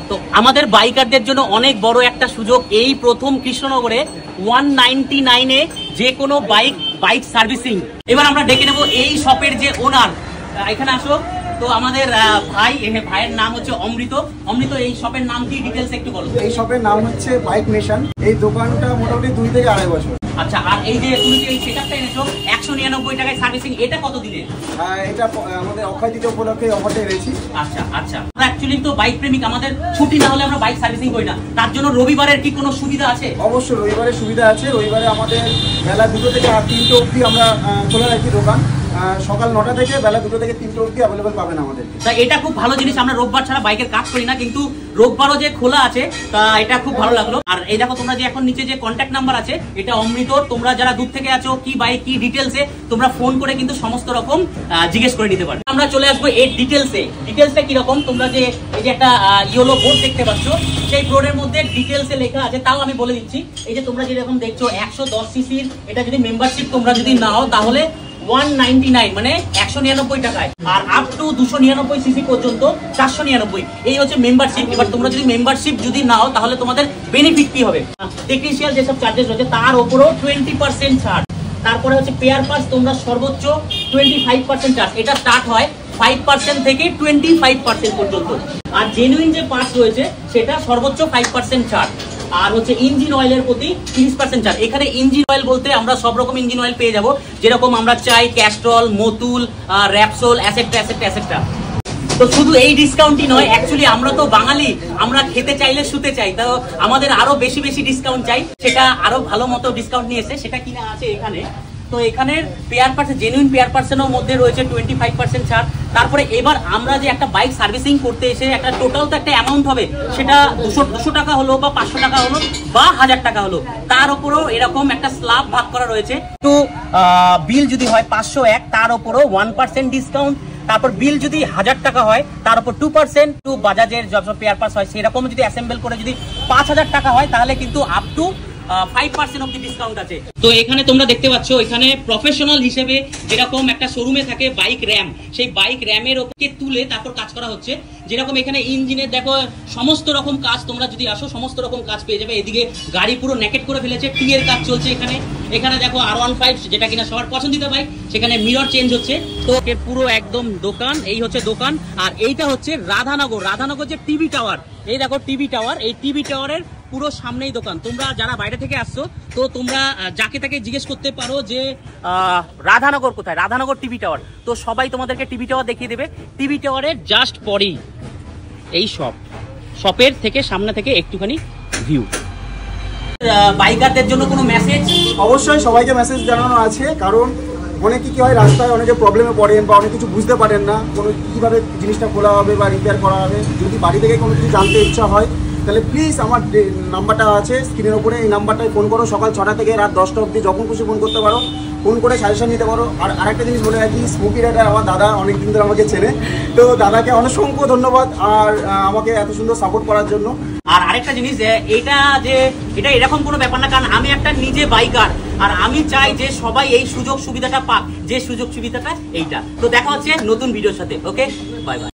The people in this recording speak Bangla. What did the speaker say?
তো আমাদের বাইকারদের জন্য অনেক বড় একটা সুযোগ, এই প্রথম কৃষ্ণনগরে 199 যে কোনো বাইক সার্ভিসিং। এবার আমরা ডেকে নেব এই শপের যে ওনার, এখানে আসো। তো আমাদের ভাইয়ের নাম হচ্ছে অমৃত। অমৃত, এই শপের নাম কি, ডিটেলস একটু বলো। এই শপের নাম হচ্ছে বাইক নেশন। এই দোকানটা মোটামুটি 2 থেকে 2.5 বছর। আচ্ছা, আর এই যে তুমি যে এই সেটআপটা এনেছো 199 টাকায় সার্ভিসিং, এটা কত দিনে? এটা আমাদের অক্ষয় তৃতীয়া উপলক্ষে অফারটা এনেছি। আচ্ছা আচ্ছা, আমরা অ্যাকচুয়ালি তো বাইক প্রেমিক, আমাদের ছুটি না হলে আমরা বাইক সার্ভিসিং করি না, তার জন্য রবিবারের কি কোনো সুবিধা আছে? অবশ্যই রবিবারের সুবিধা আছে। রবিবারে আমাদের বেলা 2টো থেকে 3টে অবধি আমরা খোলা রাখি দোকান। সকাল 9টা থেকে বেলা 2টো থেকে 3টে অবধি অ্যাভেলেবল পাবেন আমাদের। তা এটা খুব ভালো জিনিস, আমরা রোববার ছাড়া বাইকের কাজ করি না, কিন্তু রোববারও যে খোলা আছে তা এটা খুব ভালো লাগলো। আর এই দেখো তোমরা যে এখন নিচে যে কন্ট্যাক্ট নাম্বার আছে, এটা অমৃত। তোমরা যারা দূর থেকে আছো, কি বাইক কি ডিটেলসে, তোমরা ফোন করে কিন্তু সমস্ত রকম জিজ্ঞেস করে নিতে পারবে। আমরা চলে আসবো এর ডিটেলসে। ডিটেলসটা কিরকম, তোমরা যে এই যে একটা ইয়েলো বোর্ড দেখতে পাচ্ছ, সেই বোর্ডের মধ্যে ডিটেলসে লেখা আছে, তাও আমি বলে দিচ্ছি। এই যে তোমরা যেরকম দেখছো 110 সিসির, এটা যদি মেম্বারশিপ তোমরা যদি নাও তাহলে 199 মানে 199 টাকায়, আর আপ টু 299 সিসি পর্যন্ত 499, এই হচ্ছে মেম্বারশিপ। এবার তোমরা যদি মেম্বারশিপ যদি নাও তাহলে তোমাদের বেনিফিট কি হবে, টেকনিশিয়াল যেসব চার্জেস রয়েছে তার উপরও 20% ছাড়। তারপরে হচ্ছে পেয়ার পাস, তোমরা সর্বোচ্চ 25% চার্জ, এটা স্টার্ট হয় 5% থেকে 25% পর্যন্ত। আর জেনুইন যে পার্টস রয়েছে সেটা সর্বোচ্চ 5% ছাড়। আর হচ্ছে ইঞ্জিন অয়েলের প্রতি 30% ছাড়। এখানে ইঞ্জিন অয়েল বলতে আমরা সব রকম ইঞ্জিন অয়েল পেয়ে যাবো, যেরকম আমরা চাই ক্যাস্ট্রল, মোতুল, র্যাপসোল, অ্যাসেট্রা। তো শুধু এই ডিসকাউন্টই নয়, অ্যাকচুয়ালি আমরা তো বাঙালি, আমরা খেতে চাইলে শুতে চাই, তো আমাদের আরো বেশি ডিসকাউন্ট চাই। সেটা আরো ভালো মতো ডিসকাউন্ট নিয়েছে, সেটা কিনা আছে এখানে। তো এখানের পেয়ার পার্টস, জেনুইন পেয়ার পার্টসের মধ্যে রয়েছে 25% ছাড়। তারপরে এবার আমরা যে একটা বাইক সার্ভিসিং করতে এসে একটা টোটাল তো একটা অ্যামাউন্ট হবে, সেটা 200 টাকা হলো বা 500 টাকা হলো বা 1000 টাকা হলো, তার উপরও এরকম একটা স্ল্যাব ভাগ করা রয়েছে। তো বিল যদি হয় 501, তার উপরও 1% ডিসকাউন্ট। তারপর বিল যদি 1000 টাকা হয় তার উপর 2%। টু বাজাজের যত পেয়ার পার্টস হয় সেরকম যদি অ্যাসেম্বল করে যদি 5000 টাকা হয় তাহলে কিন্তু আপ টু 5% অব্দি ডিসকাউন্ট আছে। তো এখানে তোমরা দেখতে পাচ্ছ, এখানে প্রফেশনাল হিসেবে যেরকম একটা শোরুমে থাকে বাইক র্যাম, সেই বাইক র্যামের ওপরে তুলে তারপর কাজ করা হচ্ছে। যেরকম এখানে ইঞ্জিনের দেখো সমস্ত রকম কাজ, তোমরা যদি আসো সমস্ত রকম কাজ পেয়ে যাবে। এদিকে গাড়ি পুরো নেকেট করে ফেলেছে, টি এর কাজ চলছে এখানে দেখো R15 যেটা কিনা সবার পছন্দিত বাইক, সেখানে মিরর চেঞ্জ হচ্ছে। তো এর পুরো একদম দোকান, এই হচ্ছে দোকান। আর এইটা হচ্ছে রাধানগর যে টিভি টাওয়ার, এই দেখো টিভি টাওয়ার, এই টিভি টাওয়ারের পুরো সামনেই দোকান। তোমরা যারা বাইরে থেকে আসছো তো তোমরা যাকে তাকে জিজ্ঞেস করতে পারো যে রাধানগর কোথায়, রাধানগর টিভি টাওয়ার, তো সবাই তোমাদেরকে টিভি টাওয়ার দেখিয়ে দেবে। টিভি টাওয়ারের জাস্ট পরেই এই শপের থেকে সামনে থেকে একটুখানি ভিউ। বাইকারদের জন্য কোনো মেসেজ? অবশ্যই সবাইকে মেসেজ জানানো আছে, কারণ অনেকে কি হয় রাস্তায় অনেকে প্রবলেমে পড়েন বা অনেক কিছু বুঝতে পারেন না কোনো কীভাবে জিনিসটা খোলা হবে বা রিপেয়ার করা হবে। যদি বাড়ি থেকে কোনো কিছু জানতে ইচ্ছা হয় তাহলে প্লিজ আমার নাম্বারটা আছে স্ক্রিনের উপরে, এই নাম্বারটায় ফোন করো। সকাল 6টা থেকে রাত 10টা অবধি যখন খুশি ফোন করতে পারো, ফোন করে সাজেশন নিতে পারো। আর আরেকটা জিনিস বলে রাখি, স্মোকি রাইডার আমার দাদা অনেকদিন ধরে আমাকে চেনে, তো দাদাকে অসংখ্য ধন্যবাদ আর আমাকে এত সুন্দর সাপোর্ট করার জন্য। আর আরেকটা জিনিস, এটা এরকম কোনো ব্যাপার না, কারণ আমি একটা নিজে বাইকার, আর আমি চাই যে সবাই এই সুযোগ সুবিধাটা পাক, যে সুযোগ সুবিধাটা এইটা। তো দেখা হচ্ছে নতুন ভিডিওর সাথে। ওকে, বাই বাই।